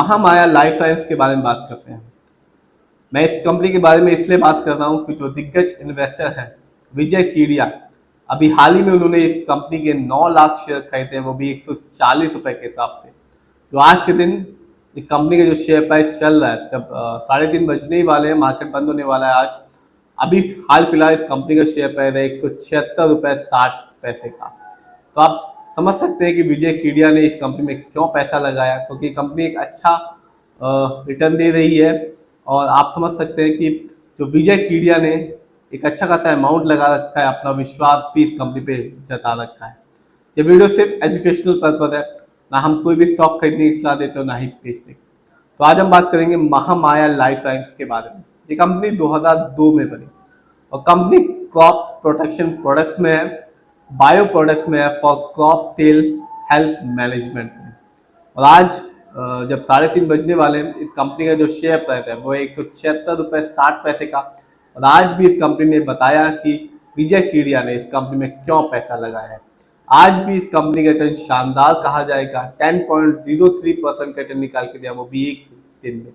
Mahamaya life science के बारे में बात करते हैं। मैं इस कंपनी के बारे में इसलिए बात कर रहा हूँ कि जो दिग्गज इन्वेस्टर हैं विजय कीडिया, अभी हाल ही में उन्होंने इस कंपनी के 9 लाख शेयर खरीदे हैं, वो भी 140 रुपए के हिसाब से। तो आज के दिन इस कंपनी का जो शेयर प्राइस चल रहा है, जब 3:30 बजने ही वाले हैं, मार्केट बंद होने वाला है आज। अभी हाल फिलहाल इस कंपनी का शेयर प्राइस है 176 रुपए 60 पैसे का। तो आप समझ सकते हैं कि विजय कीडिया ने इस कंपनी में क्यों पैसा लगाया, क्योंकि कंपनी एक अच्छा रिटर्न दे रही है। और आप समझ सकते हैं कि जो विजय कीडिया ने एक अच्छा खासा अमाउंट लगा रखा है, अपना विश्वास भी इस कंपनी पे जता रखा है। ये वीडियो सिर्फ एजुकेशनल पर्पज है, ना हम कोई भी स्टॉक खरीदने की सलाह देते हो ना ही बेचते। तो आज हम बात करेंगे महामाया लाइफ साइंस के बारे में। ये कंपनी 2002 में बनी और कंपनी क्रॉप प्रोटेक्शन प्रोडक्ट्स में है, बायो प्रोडक्ट्स में है, for crop cell health management में। और आज जब 3:30 बजने वाले हैं, इस कंपनी का जो शेयर प्राइस है वो 176 रुपए 60 पैसे का। और आज भी इस कंपनी ने बताया कि विजय कीडिया ने इस कंपनी में क्यों पैसा लगाया है। आज भी इस कंपनी का रिटर्न शानदार कहा जाएगा, 10.03% का रिटर्न निकाल के दिया, वो भी एक दिन में।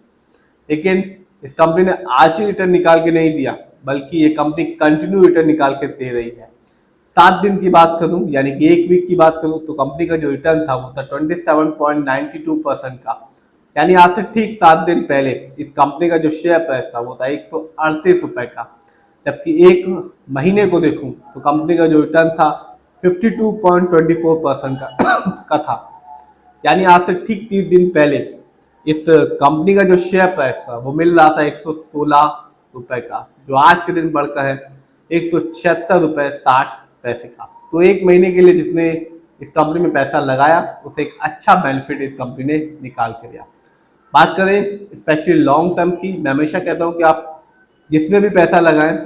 लेकिन इस कंपनी ने आज ही रिटर्न निकाल के नहीं दिया, बल्कि ये कंपनी कंटिन्यू रिटर्न निकाल के दे रही है। 7 दिन की बात करूं, यानी कि एक वीक की बात करूं, तो कंपनी का जो रिटर्न था वो था 27.92% का। यानी आज से ठीक 7 दिन पहले इस कंपनी का जो शेयर प्राइस था वो था 138 रुपए का। जबकि एक महीने को देखूं तो कंपनी का जो रिटर्न था 52.24% का था। यानी आज से ठीक 30 दिन पहले इस कंपनी का जो शेयर प्राइस था वो मिल रहा था 116 रुपए का, जो आज के दिन बढ़कर है 176 रुपए 60 पैसे का। तो एक महीने के लिए जिसने इस कंपनी में पैसा लगाया, उसे एक अच्छा बेनिफिट इस कंपनी ने निकाल के दिया। बात करें स्पेशली लॉन्ग टर्म की, मैं हमेशा कहता हूं कि आप जिसमें भी पैसा लगाएं,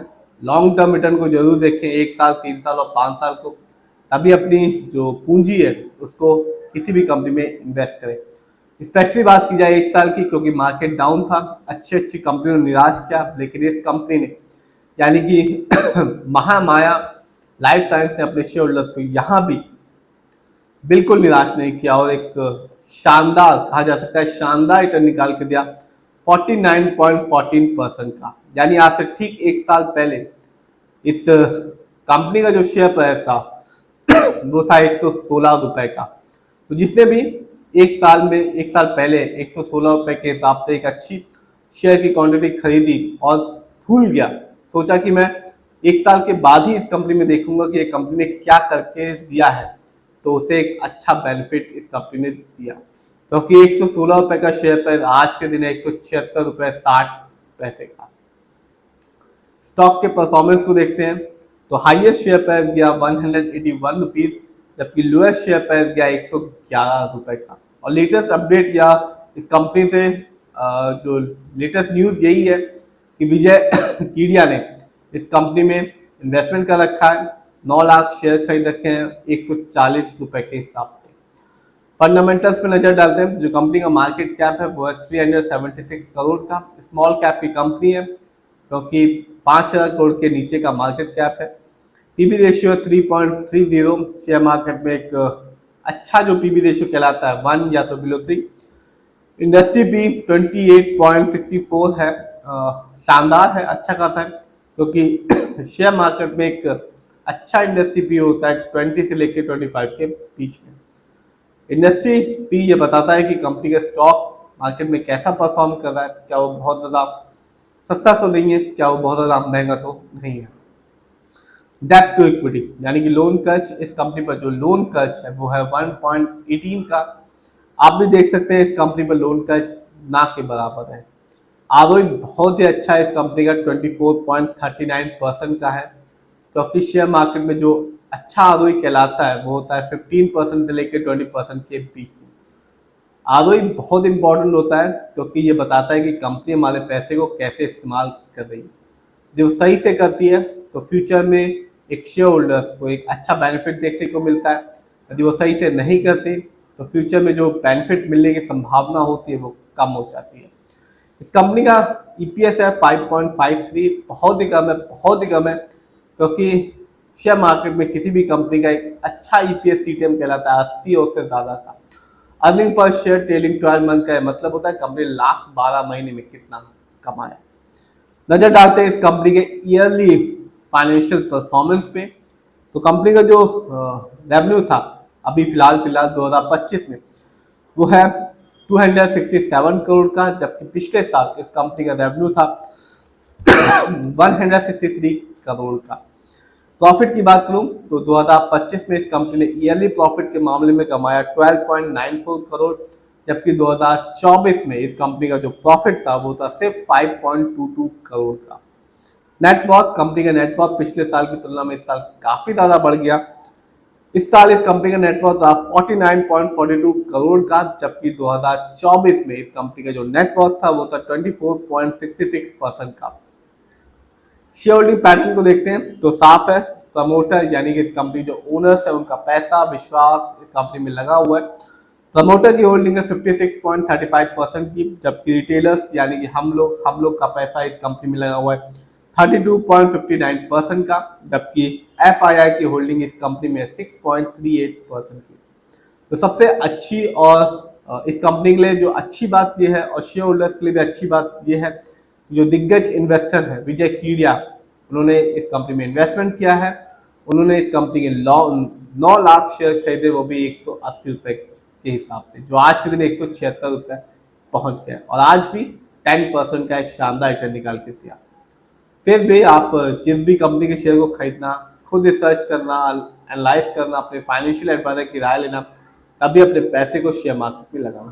लॉन्ग टर्म रिटर्न को जरूर देखें, 1 साल 3 साल और 5 साल को। तभी अपनी जो पूंजी है उसको किसी भी कंपनी में इन्वेस्ट करें। स्पेशली बात की जाए 1 साल की, क्योंकि मार्केट डाउन था, अच्छी अच्छी कंपनियों ने निराश किया, लेकिन इस कंपनी ने यानी कि महामाया लाइफ साइंस ने अपने शेयर होल्डर्स को यहाँ भी बिल्कुल निराश नहीं किया और एक शानदार, कहा जा सकता है शानदार रिटर्न निकाल के दिया 49.14% का। यानी आज से ठीक 1 साल पहले इस कंपनी का जो शेयर प्राइस था वो था 116 रुपए का। तो जिसने भी 1 साल पहले 116 रुपए के हिसाब से एक अच्छी शेयर की क्वांटिटी खरीदी और भूल गया, सोचा कि मैं 1 साल के बाद ही इस कंपनी में देखूंगा कि ये कंपनी ने क्या करके दिया है, तो उसे एक अच्छा बेनिफिट इस कंपनी ने दिया। क्योंकि 116 रुपए का शेयर प्राइस आज के दिन है 176 रुपए 60 पैसे का। स्टॉक के परफॉर्मेंस को देखते हैं तो हाईएस्ट शेयर प्राइस गया 181 रुपीज, जबकि लोएस्ट शेयर प्राइस गया 111 रुपए का। और लेटेस्ट अपडेट या इस कंपनी से जो लेटेस्ट न्यूज यही है कि विजय कीडिया ने इस कंपनी में इन्वेस्टमेंट कर रखा है, 9 लाख शेयर खरीद रखे हैं 140 रुपए के हिसाब से। फंडामेंटल्स पे नजर डालते हैं, जो कंपनी का मार्केट कैप है वो है 376 करोड़ का। स्मॉल कैप की कंपनी है, क्योंकि 5,000 करोड़ के नीचे का मार्केट कैप है। पीबी रेशियो 3.30, शेयर मार्केट में एक अच्छा जो पीबी रेशियो कहलाता है 1 या तो बिलो 3। इंडस्ट्री भी 28.64 है, शानदार है, अच्छा खासा है, क्योंकि शेयर मार्केट में एक अच्छा इंडस्ट्री पी होता है 20 से लेकर 25 के बीच में। इंडस्ट्री पी ये बताता है कि कंपनी का स्टॉक मार्केट में कैसा परफॉर्म कर रहा है, क्या वो बहुत ज़्यादा सस्ता तो नहीं है, क्या वो बहुत ज़्यादा महंगा तो नहीं है। डेब्ट टू इक्विटी यानी कि लोन कर्ज, इस कंपनी पर जो लोन कर्ज है वो है 1.18 का। आप भी देख सकते हैं इस कंपनी पर लोन कर्ज ना के बराबर है। आरओई बहुत ही अच्छा है इस कंपनी का, 24.39% का है, क्योंकि शेयर मार्केट में जो अच्छा आरओई कहलाता है वो होता है 15% से लेकर 20% के बीच में। आरओई बहुत इंपॉर्टेंट होता है, क्योंकि ये बताता है कि कंपनी हमारे पैसे को कैसे इस्तेमाल कर रही है। जो सही से करती है तो फ्यूचर में एक शेयर होल्डर्स को एक अच्छा बेनिफिट देखने को मिलता है। यदि वो सही से नहीं करती तो फ्यूचर में जो बेनिफिट मिलने की संभावना होती है वो कम हो जाती है। इस कंपनी का ईपीएस है 5.53, बहुत ही कम है, बहुत ही कम है, क्योंकि शेयर मार्केट में किसी भी कंपनी का एक अच्छा ईपीएस टीटीएम कहलाता है 80 और से ज़्यादा का। Earning per share telling 12 month का मतलब होता है कंपनी लास्ट 12 महीने में कितना कमाया। नजर डालते हैं इस कंपनी के ईयरली फाइनेंशियल परफॉर्मेंस पे। तो कंपनी का जो रेवेन्यू था अभी फिलहाल 2025 में वो है 267 करोड़ का, जबकि पिछले साल इस कंपनी का रेवेन्यू था 163 करोड़ का। प्रॉफिट की बात करूं तो 2025 में इस कंपनी ने ईयरली प्रॉफिट के मामले में कमाया 12.94 करोड़, जबकि 2024 में इस कंपनी का जो प्रॉफिट था वो था सिर्फ 5.22 करोड़ का। नेटवर्क, कंपनी का नेटवर्क पिछले साल की तुलना में इस साल काफी ज्यादा बढ़ गया। इस साल इस कंपनी का नेटवर्क था 49.42 करोड़ का, जबकि 2024 में इस कंपनी का जो नेटवर्क था वो था 24.66% का। शेयर होल्डिंग पैटर्न को देखते हैं तो साफ है, प्रमोटर यानी कि इस कंपनी जो ओनर्स है उनका पैसा विश्वास इस कंपनी में लगा हुआ है। प्रमोटर की होल्डिंग है 56.35% की, जबकि रिटेलर्स यानी कि हम लोग का पैसा इस कंपनी में लगा हुआ है 32.59% का, जबकि FII की होल्डिंग इस कंपनी में 6.38% की। तो सबसे अच्छी और इस कंपनी के लिए जो अच्छी बात यह है और शेयर होल्डर्स के लिए भी अच्छी बात यह है, जो दिग्गज इन्वेस्टर है विजय कीडिया, उन्होंने इस कंपनी में इन्वेस्टमेंट किया है। उन्होंने इस कंपनी के 9 लाख शेयर खरीदे, वो भी 180 रुपए के हिसाब से, जो आज के दिन 176 रुपए पहुंच गए और आज भी 10% का एक शानदार रिटर्न निकाल के दिया। फिर भी आप जिस भी कंपनी के शेयर को खरीदना, खुद रिसर्च करना, एनालाइज करना, अपने फाइनेंशियल एडवाइजर की राय लेना, तभी अपने पैसे को शेयर मार्केट में लगाना।